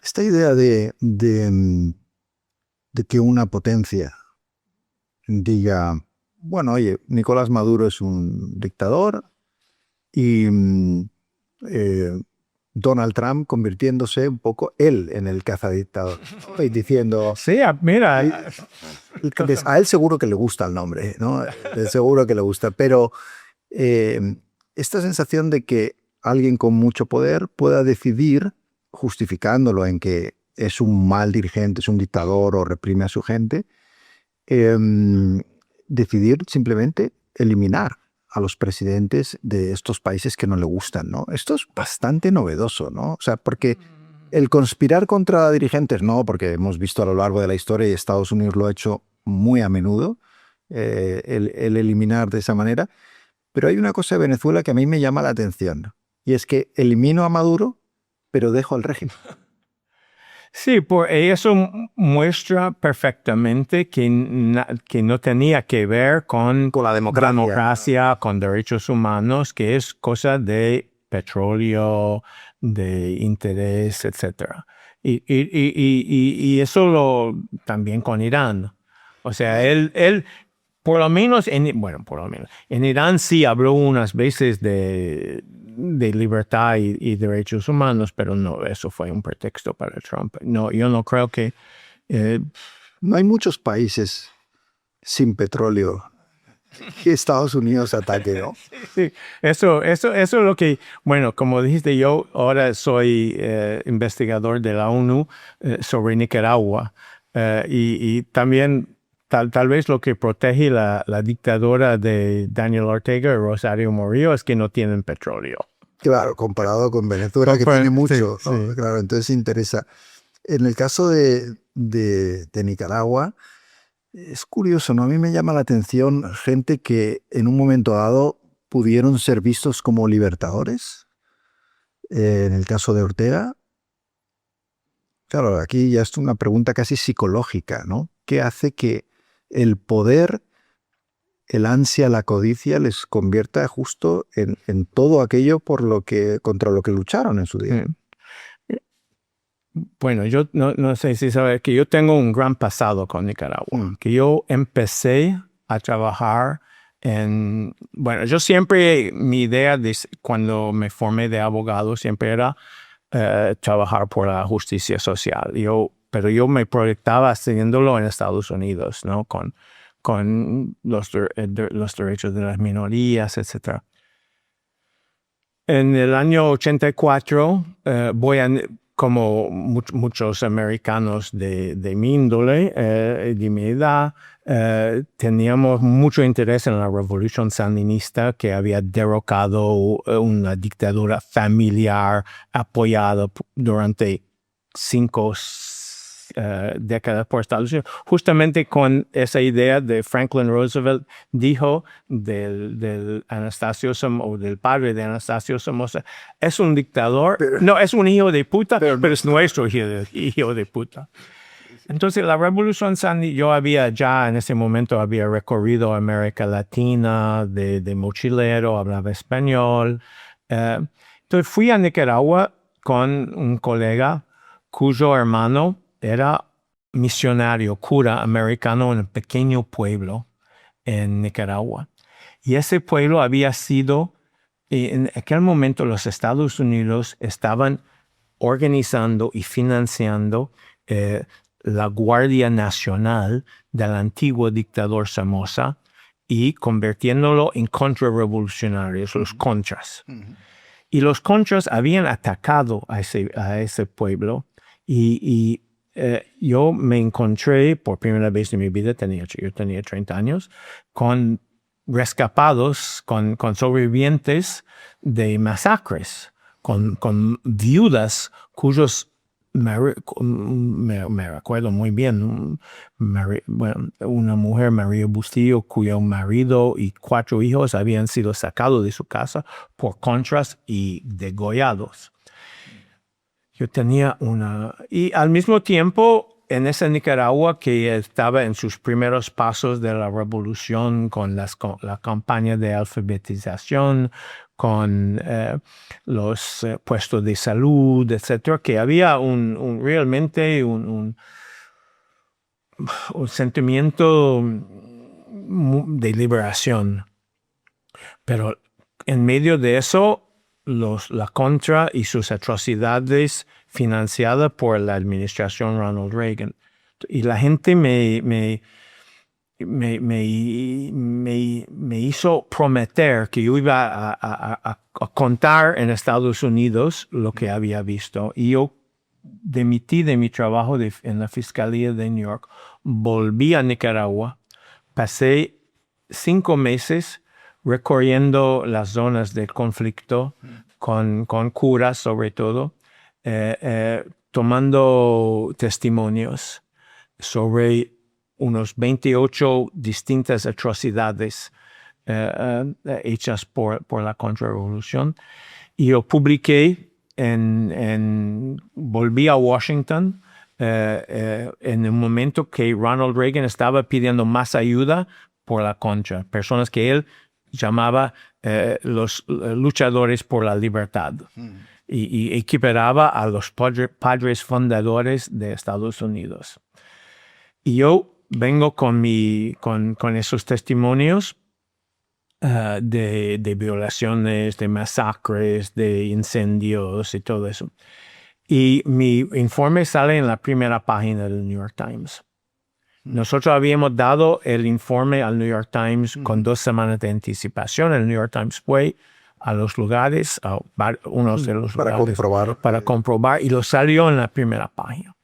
Esta idea de que una potencia diga, bueno, oye, Nicolás Maduro es un dictador y Donald Trump convirtiéndose un poco él en el cazadictador, ¿no? Y diciendo, Sí, mira. a él seguro que le gusta el nombre, ¿no? Seguro que le gusta, pero esta sensación de que alguien con mucho poder pueda decidir, justificándolo en que es un mal dirigente, es un dictador o reprime a su gente, decidir simplemente eliminar a los presidentes de estos países que no le gustan, ¿no? Esto es bastante novedoso, ¿no? O sea, porque el conspirar contra dirigentes, no, porque hemos visto a lo largo de la historia y Estados Unidos lo ha hecho muy a menudo, el eliminar de esa manera. Pero hay una cosa de Venezuela que a mí me llama la atención, y es que elimino a Maduro, pero dejo al régimen. Sí, eso muestra perfectamente que no tenía que ver con la democracia, con derechos humanos, que es cosa de petróleo, de interés, etc. Y eso también con Irán. O sea, él por lo menos, en Irán sí habló unas veces de libertad y derechos humanos, pero no, eso fue un pretexto para Trump. No, yo no creo que... No hay muchos países sin petróleo que Estados Unidos ataque, ¿no? Sí, eso es lo que, bueno, como dijiste, yo ahora soy investigador de la ONU sobre Nicaragua y también tal vez lo que protege la dictadura de Daniel Ortega y Rosario Murillo es que no tienen petróleo. Claro, comparado con Venezuela, que tiene mucho, sí, ¿no? sí. Claro, entonces interesa. En el caso de Nicaragua, es curioso, ¿no? A mí me llama la atención gente que en un momento dado pudieron ser vistos como libertadores. En el caso de Ortega, claro, aquí ya es una pregunta casi psicológica, ¿no? ¿Qué hace que el poder, el ansia, la codicia les convierta justo en todo aquello contra lo que lucharon en su día? Bueno, yo no sé si sabes que yo tengo un gran pasado con Nicaragua, que yo empecé a trabajar bueno, yo siempre, mi idea cuando me formé de abogado siempre era trabajar por la justicia social. Pero yo me proyectaba haciéndolo en Estados Unidos, ¿no? Con los derechos de las minorías, etc. En el año 84 como muchos americanos de mi índole, de mi edad, teníamos mucho interés en la revolución sandinista que había derrocado una dictadura familiar apoyada durante 5 décadas por Estados Unidos, justamente con esa idea de Franklin Roosevelt dijo del Anastasio Somoza, o del padre de Anastasio Somoza, es un dictador, no, es un hijo de puta, pero es nuestro hijo de puta. Entonces la revolución sandinista, yo en ese momento había recorrido América Latina de mochilero, hablaba español. Entonces fui a Nicaragua con un colega cuyo hermano era misionario, cura americano en un pequeño pueblo en Nicaragua. Y ese pueblo había sido, en aquel momento los Estados Unidos estaban organizando y financiando la Guardia Nacional del antiguo dictador Somoza y convirtiéndolo en contrarrevolucionarios, los contras. Y los contras habían atacado a ese pueblo y yo me encontré por primera vez en mi vida, yo tenía 30 años, con rescapados, con sobrevivientes de masacres, con viudas cuyos, me recuerdo muy bien, una mujer, María Bustillo, cuyo marido y 4 hijos habían sido sacados de su casa por contras y degollados. Yo tenía y al mismo tiempo, en esa Nicaragua que estaba en sus primeros pasos de la revolución con la campaña de alfabetización, con los puestos de salud, etcétera, que había realmente un sentimiento de liberación. Pero en medio de eso, la Contra y sus atrocidades financiadas por la administración Ronald Reagan. Y la gente me hizo prometer que yo iba a contar en Estados Unidos lo que había visto. Y yo demití de mi trabajo en la Fiscalía de New York, volví a Nicaragua, pasé 5 meses recorriendo las zonas del conflicto con curas sobre todo, tomando testimonios sobre unos 28 distintas atrocidades hechas por la contrarrevolución. Y yo publiqué, volví a Washington en un momento que Ronald Reagan estaba pidiendo más ayuda por la Contra, personas que él llamaba los luchadores por la libertad. Y equiparaba a los padres fundadores de Estados Unidos. Y yo vengo con esos testimonios de violaciones, de masacres, de incendios y todo eso. Y mi informe sale en la primera página del New York Times. Nosotros habíamos dado el informe al New York Times con 2 semanas de anticipación. El New York Times fue a los lugares, a unos de los lugares, para comprobar, y lo salió en la primera página.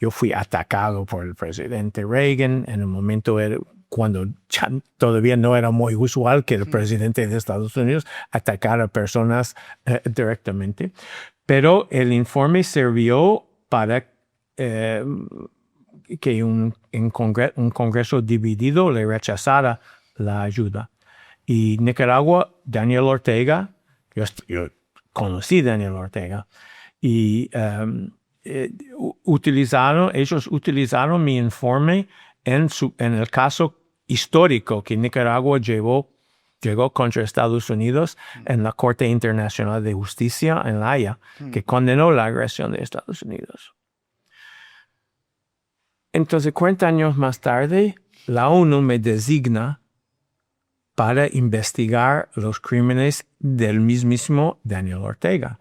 Yo fui atacado por el presidente Reagan en el momento cuando ya todavía no era muy usual que el presidente de Estados Unidos atacara a personas directamente. Pero el informe sirvió para que un Congreso dividido le rechazara la ayuda. Y Nicaragua, Daniel Ortega, yo conocí a Daniel Ortega, y ellos utilizaron mi informe en el caso histórico que Nicaragua llegó contra Estados Unidos en la Corte Internacional de Justicia en La Haya, que condenó la agresión de Estados Unidos. Entonces, 40 años más tarde, la ONU me designa para investigar los crímenes del mismísimo Daniel Ortega.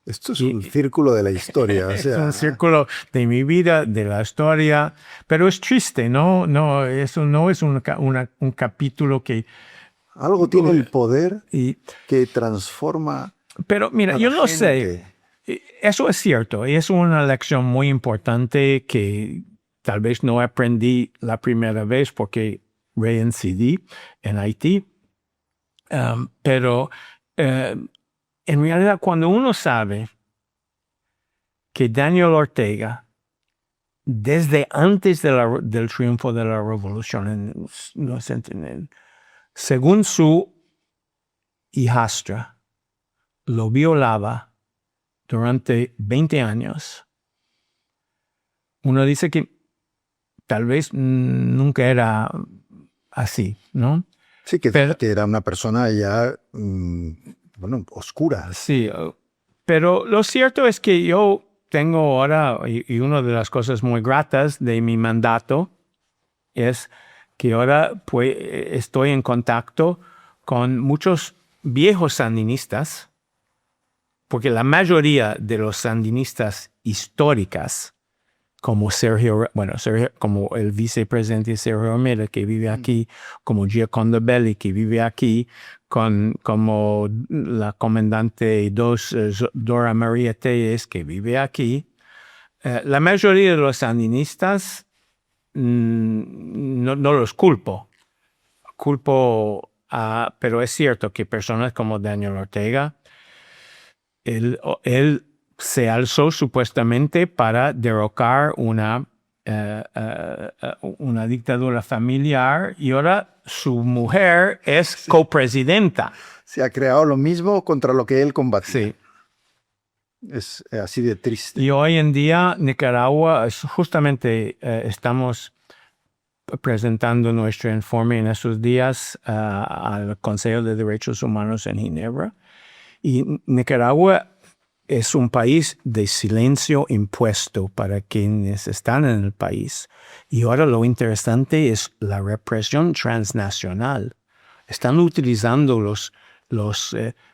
Esto es un círculo de la historia. O sea, es un círculo de mi vida, de la historia, pero es triste, ¿no? No, eso no es un capítulo que... Algo tiene el poder que transforma. Pero mira, yo no sé. Eso es cierto. Y es una lección muy importante que tal vez no aprendí la primera vez porque reincidí en Haití. Pero en realidad, cuando uno sabe que Daniel Ortega, desde antes del triunfo de la revolución, según su hijastra, lo violaba durante 20 años. Uno dice que tal vez nunca era así, ¿no? Sí, que era una persona ya, oscura. Sí, pero lo cierto es que yo tengo ahora, y una de las cosas muy gratas de mi mandato es que ahora pues, estoy en contacto con muchos viejos sandinistas, porque la mayoría de los sandinistas históricas, como como el vicepresidente Sergio Romero, que vive aquí, como Gioconda Belli, que vive aquí, como la comandante 2, Dora María Tellez, que vive aquí. La mayoría de los sandinistas no los culpo. Pero es cierto que personas como Daniel Ortega, él se alzó supuestamente para derrocar una dictadura familiar y ahora su mujer es copresidenta. Se ha creado lo mismo contra lo que él combatía. Sí. Es así de triste. Y hoy en día Nicaragua, justamente estamos presentando nuestro informe en estos días al Consejo de Derechos Humanos en Ginebra. Y Nicaragua es un país de silencio impuesto para quienes están en el país. Y ahora lo interesante es la represión transnacional. Están utilizando los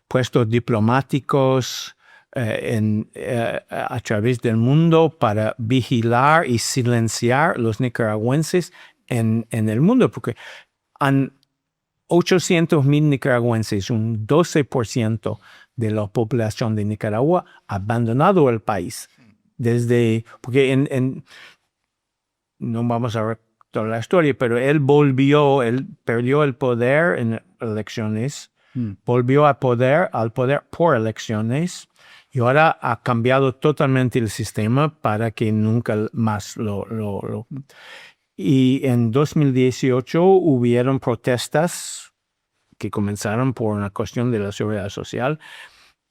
puestos diplomáticos a través del mundo para vigilar y silenciar los nicaragüenses en el mundo, porque han 800,000 nicaragüenses, un 12% de la población de Nicaragua, ha abandonado el país. Porque no vamos a ver toda la historia, pero él perdió el poder en elecciones, volvió al poder por elecciones, y ahora ha cambiado totalmente el sistema para que nunca más Y en 2018 hubieron protestas que comenzaron por una cuestión de la seguridad social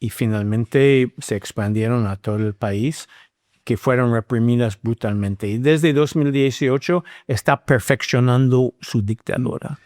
y finalmente se expandieron a todo el país, que fueron reprimidas brutalmente. Y desde 2018 está perfeccionando su dictadura.